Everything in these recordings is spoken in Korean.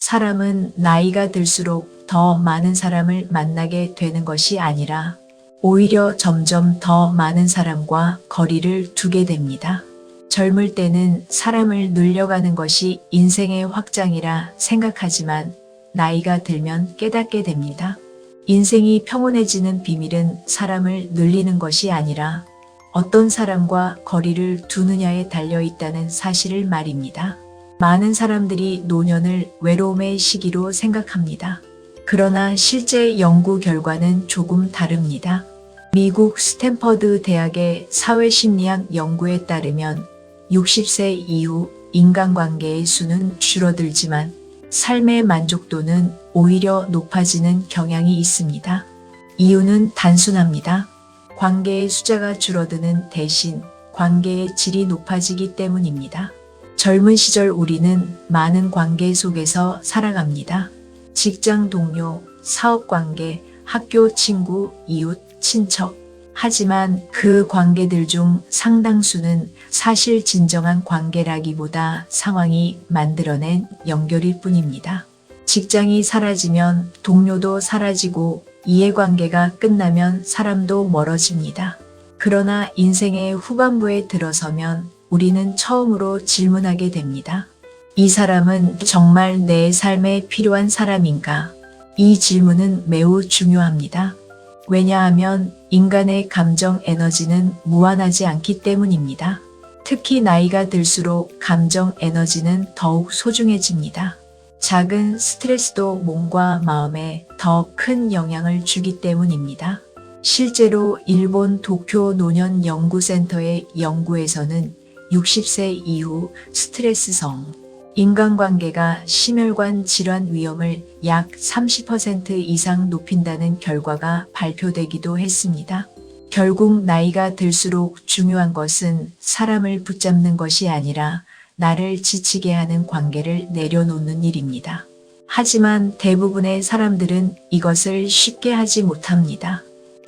사람은 나이가 들수록 더 많은 사람을 만나게 되는 것이 아니라 오히려 점점 더 많은 사람과 거리를 두게 됩니다. 젊을 때는 사람을 늘려가는 것이 인생의 확장이라 생각하지만 나이가 들면 깨닫게 됩니다. 인생이 평온해지는 비밀은 사람을 늘리는 것이 아니라 어떤 사람과 거리를 두느냐에 달려 있다는 사실을 말입니다. 많은 사람들이 노년을 외로움의 시기로 생각합니다. 그러나 실제 연구 결과는 조금 다릅니다. 미국 스탠퍼드 대학의 사회심리학 연구에 따르면 60세 이후 인간관계의 수는 줄어들지만 삶의 만족도는 오히려 높아지는 경향이 있습니다. 이유는 단순합니다. 관계의 숫자가 줄어드는 대신 관계의 질이 높아지기 때문입니다. 젊은 시절 우리는 많은 관계 속에서 살아갑니다. 직장 동료, 사업 관계, 학교 친구, 이웃, 친척. 하지만 그 관계들 중 상당수는 사실 진정한 관계라기보다 상황이 만들어낸 연결일 뿐입니다. 직장이 사라지면 동료도 사라지고 이해관계가 끝나면 사람도 멀어집니다. 그러나 인생의 후반부에 들어서면 우리는 처음으로 질문하게 됩니다. 이 사람은 정말 내 삶에 필요한 사람인가? 이 질문은 매우 중요합니다. 왜냐하면 인간의 감정 에너지는 무한하지 않기 때문입니다. 특히 나이가 들수록 감정 에너지는 더욱 소중해집니다. 작은 스트레스도 몸과 마음에 더 큰 영향을 주기 때문입니다. 실제로 일본 도쿄 노년 연구센터의 연구에서는 60세 이후 스트레스성 인간관계가 심혈관 질환 위험을 약 30% 이상 높인다는 결과가 발표되기도 했습니다. 결국 나이가 들수록 중요한 것은 사람을 붙잡는 것이 아니라 나를 지치게 하는 관계를 내려놓는 일입니다. 하지만 대부분의 사람들은 이것을 쉽게 하지 못합니다.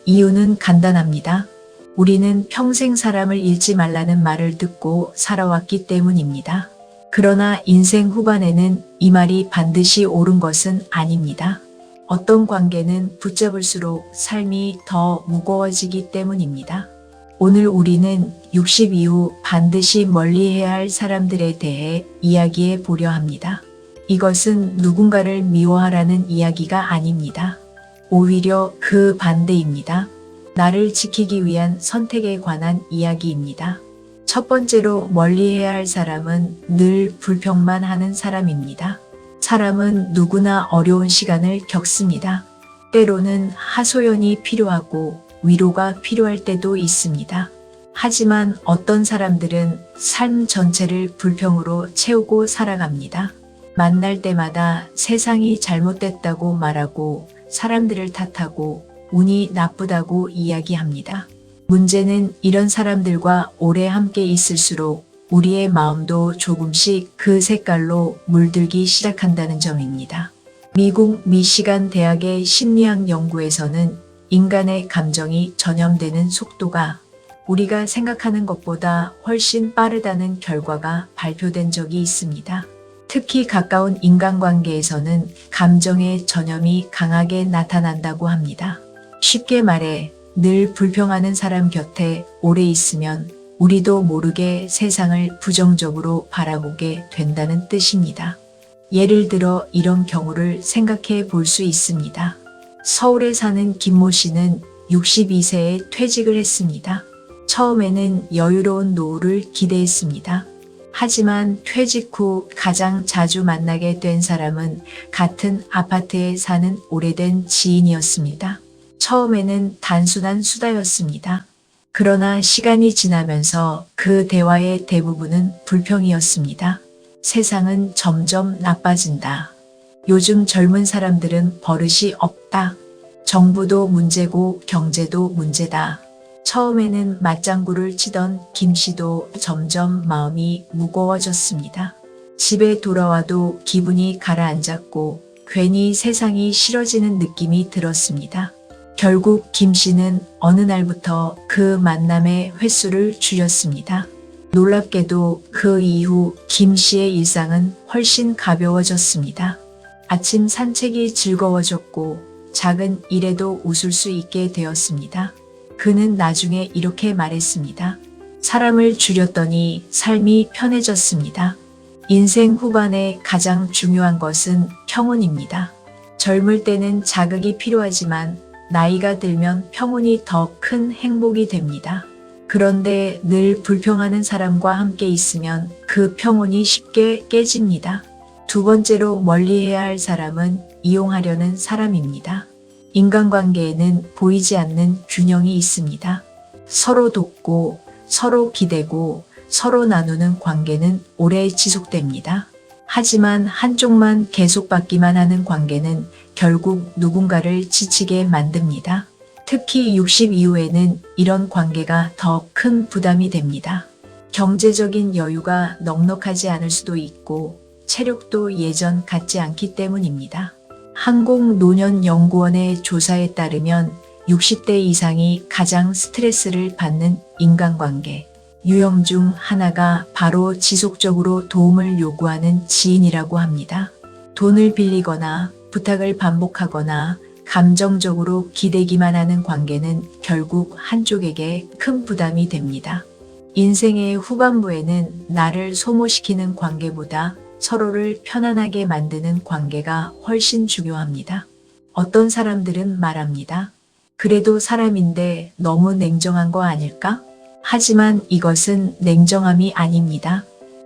이유는 간단합니다. 우리는 평생 사람을 잃지 말라는 말을 듣고 살아왔기 때문입니다. 그러나 인생 후반에는 이 말이 반드시 옳은 것은 아닙니다. 어떤 관계는 붙잡을수록 삶이 더 무거워지기 때문입니다. 오늘 우리는 60 이후 반드시 멀리해야 할 사람들에 대해 이야기해 보려 합니다. 이것은 누군가를 미워하라는 이야기가 아닙니다. 오히려 그 반대입니다. 나를 지키기 위한 선택에 관한 이야기입니다. 첫 번째로 멀리해야 할 사람은 늘 불평만 하는 사람입니다. 사람은 누구나 어려운 시간을 겪습니다. 때로는 하소연이 필요하고 위로가 필요할 때도 있습니다. 하지만 어떤 사람들은 삶 전체를 불평으로 채우고 살아갑니다. 만날 때마다 세상이 잘못됐다고 말하고 사람들을 탓하고 운이 나쁘다고 이야기합니다. 문제는 이런 사람들과 오래 함께 있을수록 우리의 마음도 조금씩 그 색깔로 물들기 시작한다는 점입니다. 미국 미시간 대학의 심리학 연구에서는 인간의 감정이 전염되는 속도가 우리가 생각하는 것보다 훨씬 빠르다는 결과가 발표된 적이 있습니다. 특히 가까운 인간관계에서는 감정의 전염이 강하게 나타난다고 합니다. 쉽게 말해 늘 불평하는 사람 곁에 오래 있으면 우리도 모르게 세상을 부정적으로 바라보게 된다는 뜻입니다. 예를 들어 이런 경우를 생각해 볼 수 있습니다. 서울에 사는 김모 씨는 62세에 퇴직을 했습니다. 처음에는 여유로운 노후를 기대했습니다. 하지만 퇴직 후 가장 자주 만나게 된 사람은 같은 아파트에 사는 오래된 지인이었습니다. 처음에는 단순한 수다였습니다. 그러나 시간이 지나면서 그 대화의 대부분은 불평이었습니다. 세상은 점점 나빠진다. 요즘 젊은 사람들은 버릇이 없다. 정부도 문제고 경제도 문제다. 처음에는 맞장구를 치던 김 씨도 점점 마음이 무거워졌습니다. 집에 돌아와도 기분이 가라앉았고 괜히 세상이 싫어지는 느낌이 들었습니다. 결국 김 씨는 어느 날부터 그 만남의 횟수를 줄였습니다. 놀랍게도 그 이후 김 씨의 일상은 훨씬 가벼워졌습니다. 아침 산책이 즐거워졌고 작은 일에도 웃을 수 있게 되었습니다. 그는 나중에 이렇게 말했습니다. 사람을 줄였더니 삶이 편해졌습니다. 인생 후반에 가장 중요한 것은 평온입니다. 젊을 때는 자극이 필요하지만 나이가 들면 평온이 더 큰 행복이 됩니다. 그런데 늘 불평하는 사람과 함께 있으면 그 평온이 쉽게 깨집니다. 두 번째로 멀리해야 할 사람은 이용하려는 사람입니다. 인간관계에는 보이지 않는 균형이 있습니다. 서로 돕고 서로 기대고 서로 나누는 관계는 오래 지속됩니다. 하지만 한쪽만 계속 받기만 하는 관계는 결국 누군가를 지치게 만듭니다. 특히 60 이후에는 이런 관계가 더 큰 부담이 됩니다. 경제적인 여유가 넉넉하지 않을 수도 있고 체력도 예전 같지 않기 때문입니다. 한국노년연구원의 조사에 따르면 60대 이상이 가장 스트레스를 받는 인간관계 유형 중 하나가 바로 지속적으로 도움을 요구하는 지인이라고 합니다. 돈을 빌리거나 부탁을 반복하거나 감정적으로 기대기만 하는 관계는 결국 한쪽에게 큰 부담이 됩니다. 인생의 후반부에는 나를 소모시키는 관계보다 서로를 편안하게 만드는 관계가 훨씬 중요합니다. 어떤 사람들은 말합니다. 그래도 사람인데 너무 냉정한 거 아닐까? 하지만 이것은 냉정함이 아닙니다.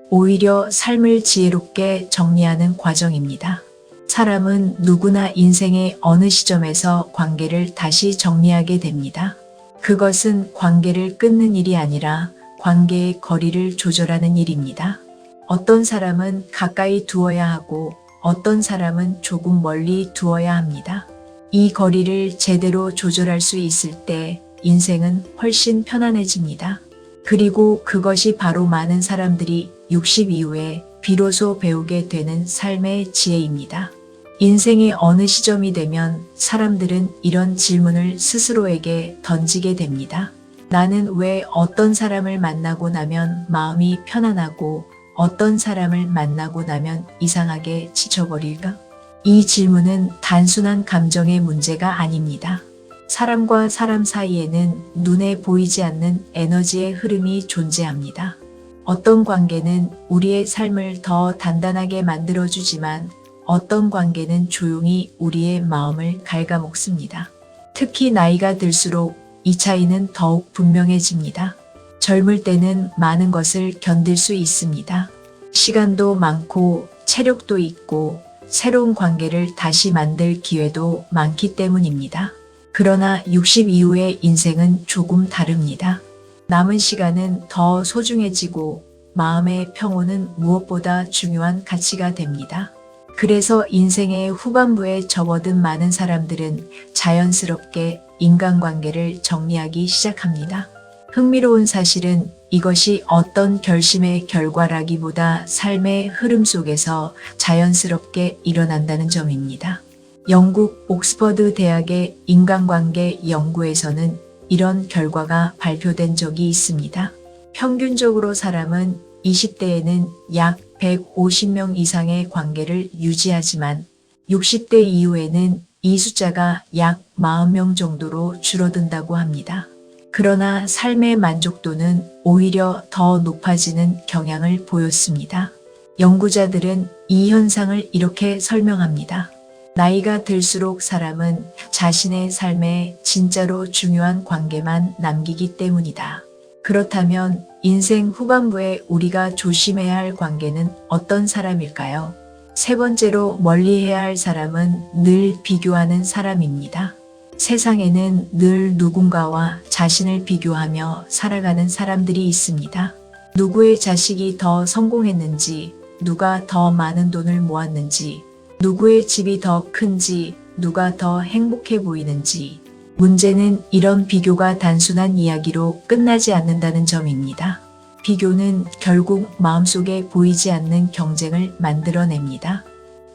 오히려 삶을 지혜롭게 정리하는 과정입니다. 사람은 누구나 인생의 어느 시점에서 관계를 다시 정리하게 됩니다. 그것은 관계를 끊는 일이 아니라 관계의 거리를 조절하는 일입니다. 어떤 사람은 가까이 두어야 하고 어떤 사람은 조금 멀리 두어야 합니다. 이 거리를 제대로 조절할 수 있을 때 인생은 훨씬 편안해집니다. 그리고 그것이 바로 많은 사람들이 60 이후에 비로소 배우게 되는 삶의 지혜입니다. 인생의 어느 시점이 되면 사람들은 이런 질문을 스스로에게 던지게 됩니다. 나는 왜 어떤 사람을 만나고 나면 마음이 편안하고 어떤 사람을 만나고 나면 이상하게 지쳐버릴까? 이 질문은 단순한 감정의 문제가 아닙니다. 사람과 사람 사이에는 눈에 보이지 않는 에너지의 흐름이 존재합니다. 어떤 관계는 우리의 삶을 더 단단하게 만들어주지만 어떤 관계는 조용히 우리의 마음을 갉아먹습니다. 특히 나이가 들수록 이 차이는 더욱 분명해집니다. 젊을 때는 많은 것을 견딜 수 있습니다. 시간도 많고 체력도 있고 새로운 관계를 다시 만들 기회도 많기 때문입니다. 그러나 60 이후의 인생은 조금 다릅니다. 남은 시간은 더 소중해지고 마음의 평온은 무엇보다 중요한 가치가 됩니다. 그래서 인생의 후반부에 접어든 많은 사람들은 자연스럽게 인간관계를 정리하기 시작합니다. 흥미로운 사실은 이것이 어떤 결심의 결과라기보다 삶의 흐름 속에서 자연스럽게 일어난다는 점입니다. 영국 옥스퍼드 대학의 인간관계 연구에서는 이런 결과가 발표된 적이 있습니다. 평균적으로 사람은 20대에는 약 150명 이상의 관계를 유지하지만 60대 이후에는 이 숫자가 약 40명 정도로 줄어든다고 합니다. 그러나 삶의 만족도는 오히려 더 높아지는 경향을 보였습니다. 연구자들은 이 현상을 이렇게 설명합니다. 나이가 들수록 사람은 자신의 삶에 진짜로 중요한 관계만 남기기 때문이다. 그렇다면 인생 후반부에 우리가 조심해야 할 관계는 어떤 사람일까요? 세 번째로 멀리해야 할 사람은 늘 비교하는 사람입니다. 세상에는 늘 누군가와 자신을 비교하며 살아가는 사람들이 있습니다. 누구의 자식이 더 성공했는지, 누가 더 많은 돈을 모았는지, 누구의 집이 더 큰지, 누가 더 행복해 보이는지. 문제는 이런 비교가 단순한 이야기로 끝나지 않는다는 점입니다. 비교는 결국 마음속에 보이지 않는 경쟁을 만들어냅니다.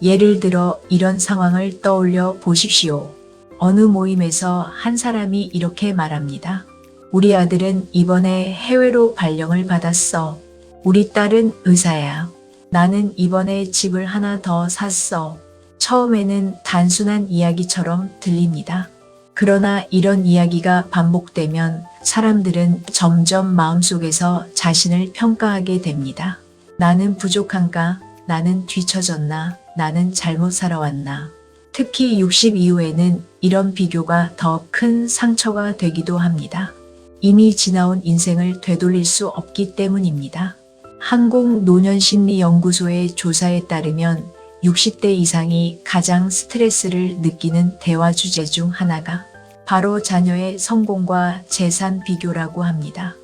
예를 들어 이런 상황을 떠올려 보십시오. 어느 모임에서 한 사람이 이렇게 말합니다. 우리 아들은 이번에 해외로 발령을 받았어. 우리 딸은 의사야. 나는 이번에 집을 하나 더 샀어. 처음에는 단순한 이야기처럼 들립니다. 그러나 이런 이야기가 반복되면 사람들은 점점 마음속에서 자신을 평가하게 됩니다. 나는 부족한가? 나는 뒤처졌나? 나는 잘못 살아왔나? 특히 60 이후에는 이런 비교가 더 큰 상처가 되기도 합니다. 이미 지나온 인생을 되돌릴 수 없기 때문입니다. 한국노년심리연구소의 조사에 따르면 60대 이상이 가장 스트레스를 느끼는 대화 주제 중 하나가 바로 자녀의 성공과 재산 비교라고 합니다.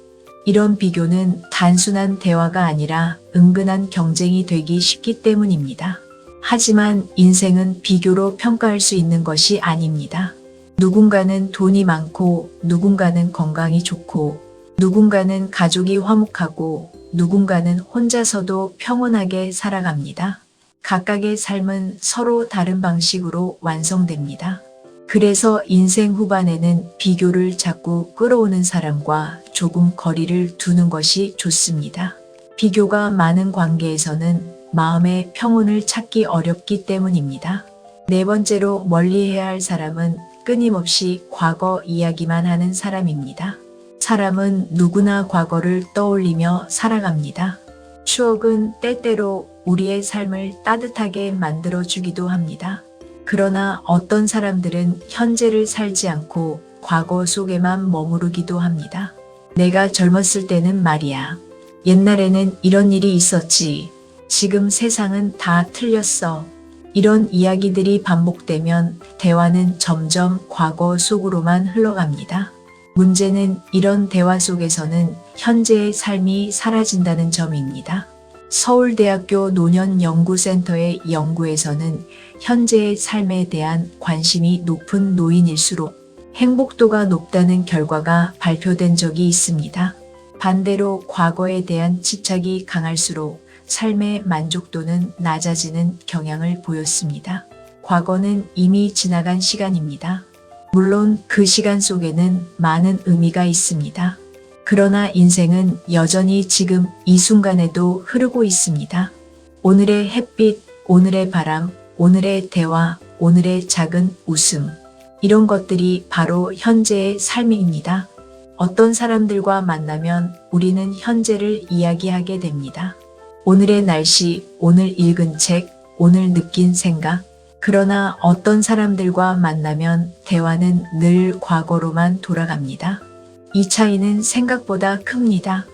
이런 비교는 단순한 대화가 아니라 은근한 경쟁이 되기 쉽기 때문입니다. 하지만 인생은 비교로 평가할 수 있는 것이 아닙니다. 누군가는 돈이 많고, 누군가는 건강이 좋고, 누군가는 가족이 화목하고, 누군가는 혼자서도 평온하게 살아갑니다. 각각의 삶은 서로 다른 방식으로 완성됩니다. 그래서 인생 후반에는 비교를 자꾸 끌어오는 사람과 조금 거리를 두는 것이 좋습니다. 비교가 많은 관계에서는 마음의 평온을 찾기 어렵기 때문입니다. 네 번째로 멀리해야 할 사람은 끊임없이 과거 이야기만 하는 사람입니다. 사람은 누구나 과거를 떠올리며 살아갑니다. 추억은 때때로 우리의 삶을 따뜻하게 만들어주기도 합니다. 그러나 어떤 사람들은 현재를 살지 않고 과거 속에만 머무르기도 합니다. 내가 젊었을 때는 말이야. 옛날에는 이런 일이 있었지. 지금 세상은 다 틀렸어. 이런 이야기들이 반복되면 대화는 점점 과거 속으로만 흘러갑니다. 문제는 이런 대화 속에서는 현재의 삶이 사라진다는 점입니다. 서울대학교 노년연구센터의 연구에서는 현재의 삶에 대한 관심이 높은 노인일수록 행복도가 높다는 결과가 발표된 적이 있습니다. 반대로 과거에 대한 집착이 강할수록 삶의 만족도는 낮아지는 경향을 보였습니다. 과거는 이미 지나간 시간입니다. 물론 그 시간 속에는 많은 의미가 있습니다. 그러나 인생은 여전히 지금 이 순간에도 흐르고 있습니다. 오늘의 햇빛, 오늘의 바람, 오늘의 대화, 오늘의 작은 웃음. 이런 것들이 바로 현재의 삶입니다. 어떤 사람들과 만나면 우리는 현재를 이야기하게 됩니다. 오늘의 날씨, 오늘 읽은 책, 오늘 느낀 생각. 그러나 어떤 사람들과 만나면 대화는 늘 과거로만 돌아갑니다. 이 차이는 생각보다 큽니다.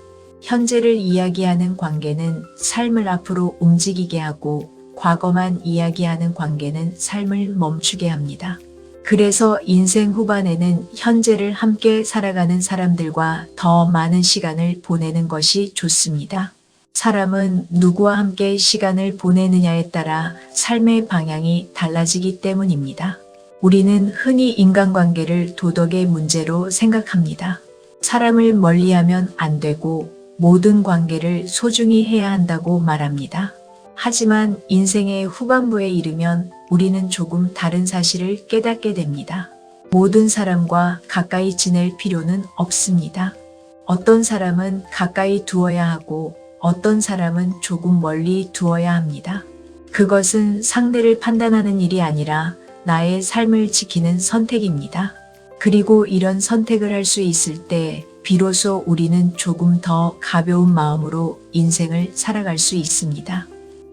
현재를 이야기하는 관계는 삶을 앞으로 움직이게 하고 과거만 이야기하는 관계는 삶을 멈추게 합니다. 그래서 인생 후반에는 현재를 함께 살아가는 사람들과 더 많은 시간을 보내는 것이 좋습니다. 사람은 누구와 함께 시간을 보내느냐에 따라 삶의 방향이 달라지기 때문입니다. 우리는 흔히 인간관계를 도덕의 문제로 생각합니다. 사람을 멀리하면 안 되고 모든 관계를 소중히 해야 한다고 말합니다. 하지만 인생의 후반부에 이르면 우리는 조금 다른 사실을 깨닫게 됩니다. 모든 사람과 가까이 지낼 필요는 없습니다. 어떤 사람은 가까이 두어야 하고 어떤 사람은 조금 멀리 두어야 합니다. 그것은 상대를 판단하는 일이 아니라 나의 삶을 지키는 선택입니다. 그리고 이런 선택을 할 수 있을 때 비로소 우리는 조금 더 가벼운 마음으로 인생을 살아갈 수 있습니다.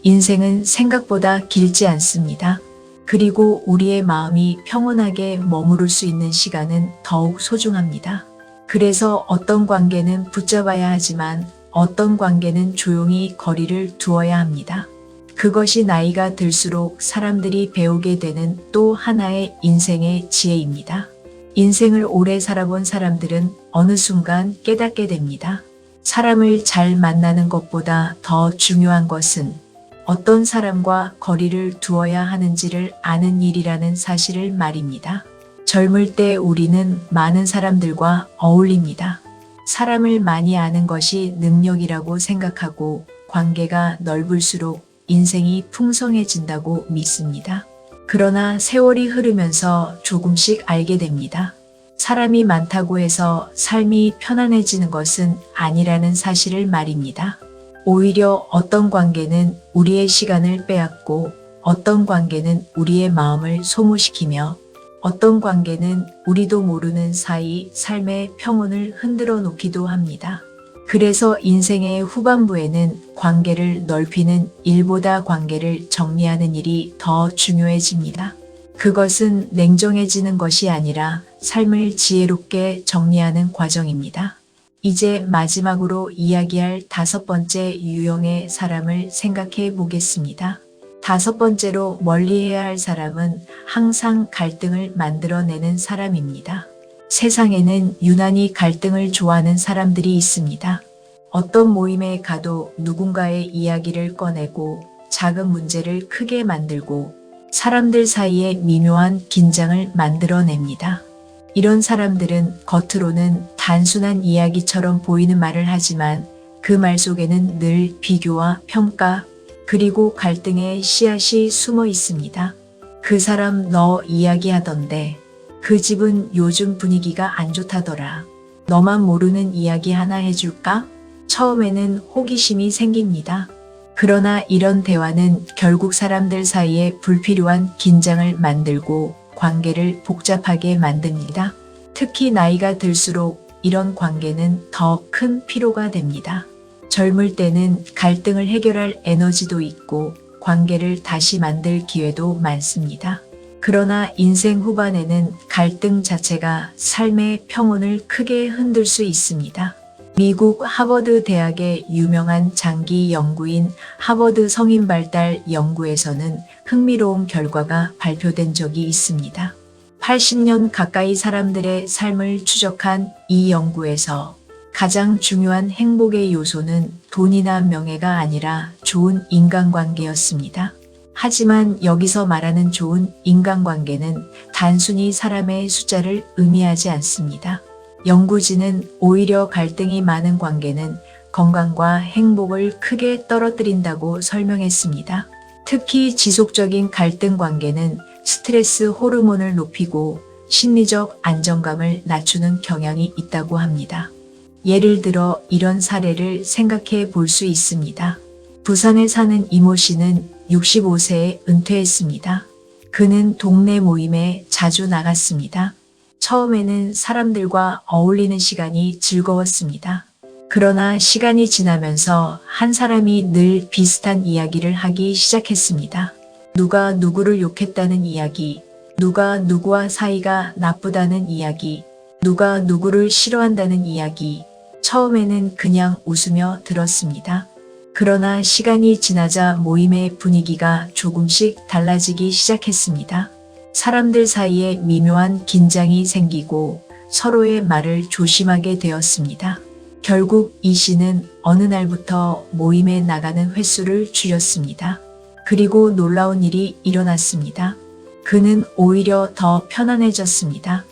인생은 생각보다 길지 않습니다. 그리고 우리의 마음이 평온하게 머무를 수 있는 시간은 더욱 소중합니다. 그래서 어떤 관계는 붙잡아야 하지만 어떤 관계는 조용히 거리를 두어야 합니다. 그것이 나이가 들수록 사람들이 배우게 되는 또 하나의 인생의 지혜입니다. 인생을 오래 살아본 사람들은 어느 순간 깨닫게 됩니다. 사람을 잘 만나는 것보다 더 중요한 것은 어떤 사람과 거리를 두어야 하는지를 아는 일이라는 사실을 말입니다. 젊을 때 우리는 많은 사람들과 어울립니다. 사람을 많이 아는 것이 능력이라고 생각하고 관계가 넓을수록 인생이 풍성해진다고 믿습니다. 그러나 세월이 흐르면서 조금씩 알게 됩니다. 사람이 많다고 해서 삶이 편안해지는 것은 아니라는 사실을 말입니다. 오히려 어떤 관계는 우리의 시간을 빼앗고 어떤 관계는 우리의 마음을 소모시키며 어떤 관계는 우리도 모르는 사이 삶의 평온을 흔들어 놓기도 합니다. 그래서 인생의 후반부에는 관계를 넓히는 일보다 관계를 정리하는 일이 더 중요해집니다. 그것은 냉정해지는 것이 아니라 삶을 지혜롭게 정리하는 과정입니다. 이제 마지막으로 이야기할 5번째 유형의 사람을 생각해 보겠습니다. 5번째로 멀리해야 할 사람은 항상 갈등을 만들어내는 사람입니다. 세상에는 유난히 갈등을 좋아하는 사람들이 있습니다. 어떤 모임에 가도 누군가의 이야기를 꺼내고 작은 문제를 크게 만들고 사람들 사이에 미묘한 긴장을 만들어냅니다. 이런 사람들은 겉으로는 단순한 이야기처럼 보이는 말을 하지만 그 말 속에는 늘 비교와 평가 그리고 갈등의 씨앗이 숨어 있습니다. 그 사람 너 이야기하던데 그 집은 요즘 분위기가 안 좋다더라. 너만 모르는 이야기 하나 해줄까? 처음에는 호기심이 생깁니다. 그러나 이런 대화는 결국 사람들 사이에 불필요한 긴장을 만들고 관계를 복잡하게 만듭니다. 특히 나이가 들수록 이런 관계는 더 큰 피로가 됩니다. 젊을 때는 갈등을 해결할 에너지도 있고 관계를 다시 만들 기회도 많습니다. 그러나 인생 후반에는 갈등 자체가 삶의 평온을 크게 흔들 수 있습니다. 미국 하버드 대학의 유명한 장기 연구인 하버드 성인 발달 연구에서는 흥미로운 결과가 발표된 적이 있습니다. 80년 가까이 사람들의 삶을 추적한 이 연구에서 가장 중요한 행복의 요소는 돈이나 명예가 아니라 좋은 인간관계였습니다. 하지만 여기서 말하는 좋은 인간관계는 단순히 사람의 숫자를 의미하지 않습니다. 연구진은 오히려 갈등이 많은 관계는 건강과 행복을 크게 떨어뜨린다고 설명했습니다. 특히 지속적인 갈등 관계는 스트레스 호르몬을 높이고 심리적 안정감을 낮추는 경향이 있다고 합니다. 예를 들어 이런 사례를 생각해 볼 수 있습니다. 부산에 사는 이모 씨는 65세에 은퇴했습니다. 그는 동네 모임에 자주 나갔습니다. 처음에는 사람들과 어울리는 시간이 즐거웠습니다. 그러나 시간이 지나면서 한 사람이 늘 비슷한 이야기를 하기 시작했습니다. 누가 누구를 욕했다는 이야기, 누가 누구와 사이가 나쁘다는 이야기, 누가 누구를 싫어한다는 이야기. 처음에는 그냥 웃으며 들었습니다. 그러나 시간이 지나자 모임의 분위기가 조금씩 달라지기 시작했습니다. 사람들 사이에 미묘한 긴장이 생기고 서로의 말을 조심하게 되었습니다. 결국 이 씨는 어느 날부터 모임에 나가는 횟수를 줄였습니다. 그리고 놀라운 일이 일어났습니다. 그는 오히려 더 편안해졌습니다.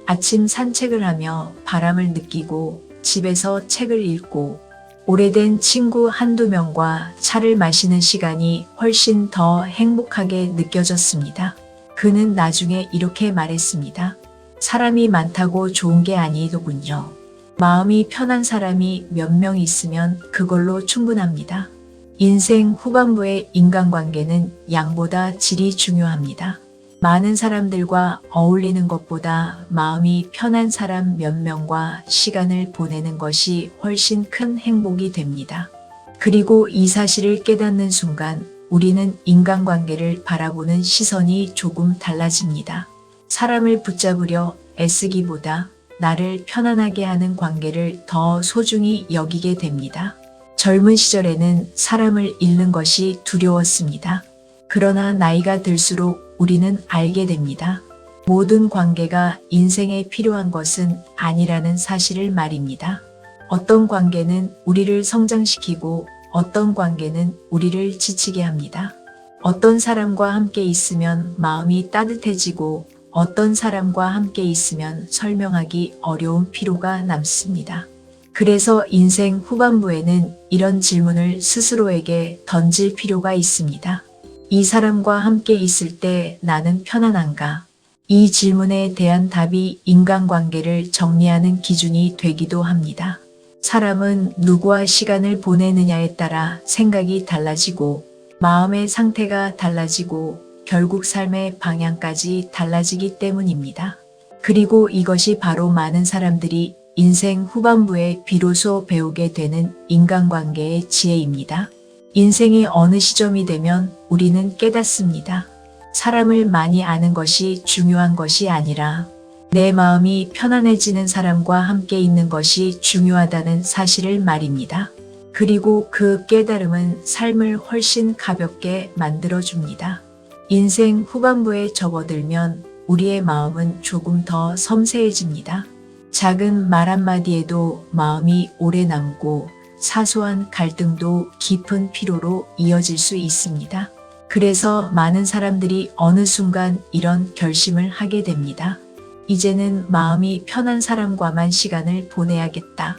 아침 산책을 하며 바람을 느끼고 집에서 책을 읽고 오래된 친구 한두 명과 차를 마시는 시간이 훨씬 더 행복하게 느껴졌습니다. 그는 나중에 이렇게 말했습니다. 사람이 많다고 좋은 게 아니더군요. 마음이 편한 사람이 몇 명 있으면 그걸로 충분합니다. 인생 후반부의 인간관계는 양보다 질이 중요합니다. 많은 사람들과 어울리는 것보다 마음이 편한 사람 몇 명과 시간을 보내는 것이 훨씬 큰 행복이 됩니다. 그리고 이 사실을 깨닫는 순간 우리는 인간관계를 바라보는 시선이 조금 달라집니다. 사람을 붙잡으려 애쓰기보다 나를 편안하게 하는 관계를 더 소중히 여기게 됩니다. 젊은 시절에는 사람을 잃는 것이 두려웠습니다. 그러나 나이가 들수록 우리는 알게 됩니다. 모든 관계가 인생에 필요한 것은 아니라는 사실을 말입니다. 어떤 관계는 우리를 성장시키고 어떤 관계는 우리를 지치게 합니다. 어떤 사람과 함께 있으면 마음이 따뜻해지고 어떤 사람과 함께 있으면 설명하기 어려운 피로가 남습니다. 그래서 인생 후반부에는 이런 질문을 스스로에게 던질 필요가 있습니다. 이 사람과 함께 있을 때 나는 편안한가? 이 질문에 대한 답이 인간관계를 정리하는 기준이 되기도 합니다. 사람은 누구와 시간을 보내느냐에 따라 생각이 달라지고 마음의 상태가 달라지고 결국 삶의 방향까지 달라지기 때문입니다. 그리고 이것이 바로 많은 사람들이 인생 후반부에 비로소 배우게 되는 인간관계의 지혜입니다. 인생의 어느 시점이 되면 우리는 깨닫습니다. 사람을 많이 아는 것이 중요한 것이 아니라 내 마음이 편안해지는 사람과 함께 있는 것이 중요하다는 사실을 말입니다. 그리고 그 깨달음은 삶을 훨씬 가볍게 만들어줍니다. 인생 후반부에 접어들면 우리의 마음은 조금 더 섬세해집니다. 작은 말 한마디에도 마음이 오래 남고 사소한 갈등도 깊은 피로로 이어질 수 있습니다. 그래서 많은 사람들이 어느 순간 이런 결심을 하게 됩니다. 이제는 마음이 편한 사람과만 시간을 보내야겠다.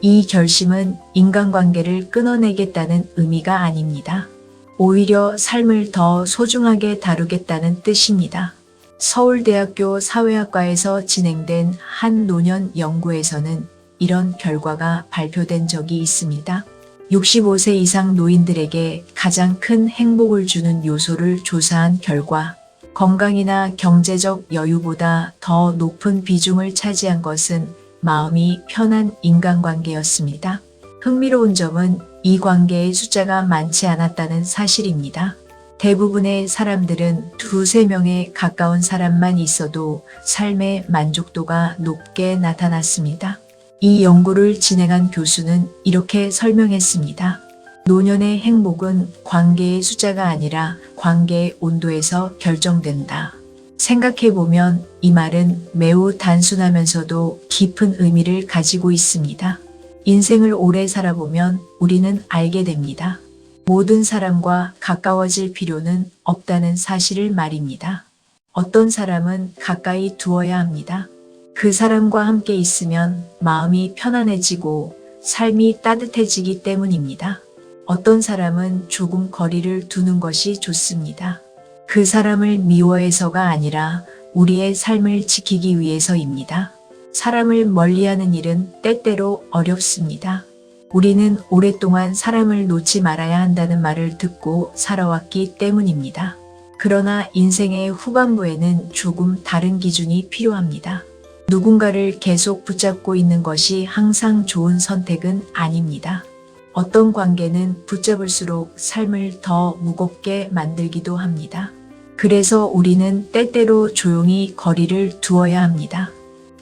이 결심은 인간관계를 끊어내겠다는 의미가 아닙니다. 오히려 삶을 더 소중하게 다루겠다는 뜻입니다. 서울대학교 사회학과에서 진행된 한 노년 연구에서는 이런 결과가 발표된 적이 있습니다. 65세 이상 노인들에게 가장 큰 행복을 주는 요소를 조사한 결과 건강이나 경제적 여유보다 더 높은 비중을 차지한 것은 마음이 편한 인간관계였습니다. 흥미로운 점은 이 관계의 숫자가 많지 않았다는 사실입니다. 대부분의 사람들은 두세 명에 가까운 사람만 있어도 삶의 만족도가 높게 나타났습니다. 이 연구를 진행한 교수는 이렇게 설명했습니다. 노년의 행복은 관계의 숫자가 아니라 관계의 온도에서 결정된다. 생각해보면 이 말은 매우 단순하면서도 깊은 의미를 가지고 있습니다. 인생을 오래 살아보면 우리는 알게 됩니다. 모든 사람과 가까워질 필요는 없다는 사실을 말입니다. 어떤 사람은 가까이 두어야 합니다. 그 사람과 함께 있으면 마음이 편안해지고 삶이 따뜻해지기 때문입니다. 어떤 사람은 조금 거리를 두는 것이 좋습니다. 그 사람을 미워해서가 아니라 우리의 삶을 지키기 위해서입니다. 사람을 멀리하는 일은 때때로 어렵습니다. 우리는 오랫동안 사람을 놓지 말아야 한다는 말을 듣고 살아왔기 때문입니다. 그러나 인생의 후반부에는 조금 다른 기준이 필요합니다. 누군가를 계속 붙잡고 있는 것이 항상 좋은 선택은 아닙니다. 어떤 관계는 붙잡을수록 삶을 더 무겁게 만들기도 합니다. 그래서 우리는 때때로 조용히 거리를 두어야 합니다.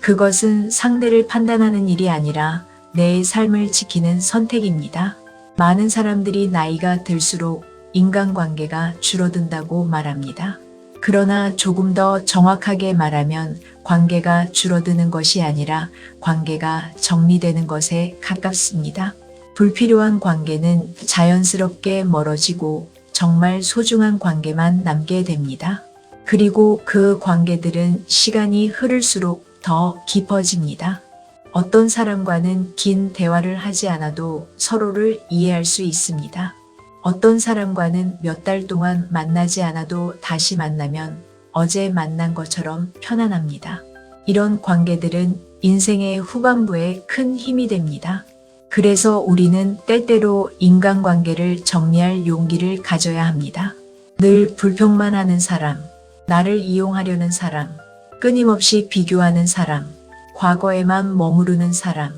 그것은 상대를 판단하는 일이 아니라 내 삶을 지키는 선택입니다. 많은 사람들이 나이가 들수록 인간관계가 줄어든다고 말합니다. 그러나 조금 더 정확하게 말하면 관계가 줄어드는 것이 아니라 관계가 정리되는 것에 가깝습니다. 불필요한 관계는 자연스럽게 멀어지고 정말 소중한 관계만 남게 됩니다. 그리고 그 관계들은 시간이 흐를수록 더 깊어집니다. 어떤 사람과는 긴 대화를 하지 않아도 서로를 이해할 수 있습니다. 어떤 사람과는 몇 달 동안 만나지 않아도 다시 만나면 어제 만난 것처럼 편안합니다. 이런 관계들은 인생의 후반부에 큰 힘이 됩니다. 그래서 우리는 때때로 인간관계를 정리할 용기를 가져야 합니다. 늘 불평만 하는 사람, 나를 이용하려는 사람, 끊임없이 비교하는 사람, 과거에만 머무르는 사람,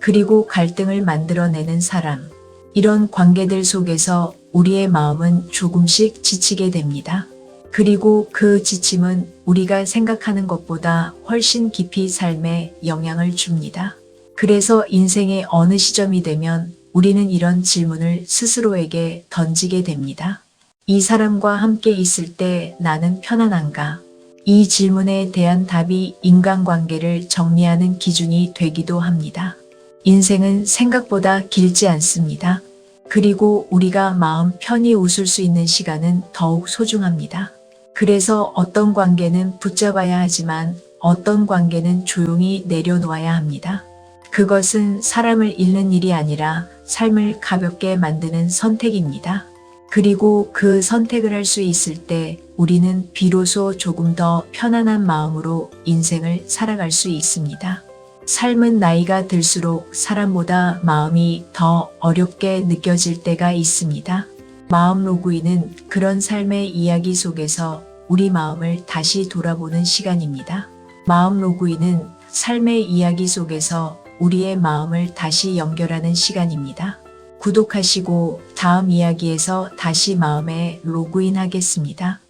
그리고 갈등을 만들어내는 사람, 이런 관계들 속에서 우리의 마음은 조금씩 지치게 됩니다. 그리고 그 지침은 우리가 생각하는 것보다 훨씬 깊이 삶에 영향을 줍니다. 그래서 인생의 어느 시점이 되면 우리는 이런 질문을 스스로에게 던지게 됩니다. 이 사람과 함께 있을 때 나는 편안한가? 이 질문에 대한 답이 인간관계를 정리하는 기준이 되기도 합니다. 인생은 생각보다 길지 않습니다. 그리고 우리가 마음 편히 웃을 수 있는 시간은 더욱 소중합니다. 그래서 어떤 관계는 붙잡아야 하지만 어떤 관계는 조용히 내려놓아야 합니다. 그것은 사람을 잃는 일이 아니라 삶을 가볍게 만드는 선택입니다. 그리고 그 선택을 할 수 있을 때 우리는 비로소 조금 더 편안한 마음으로 인생을 살아갈 수 있습니다. 삶은 나이가 들수록 사람보다 마음이 더 어렵게 느껴질 때가 있습니다. 마음 로그인은 그런 삶의 이야기 속에서 우리 마음을 다시 돌아보는 시간입니다. 마음 로그인은 삶의 이야기 속에서 우리의 마음을 다시 연결하는 시간입니다. 구독하시고 다음 이야기에서 다시 마음에 로그인 하겠습니다.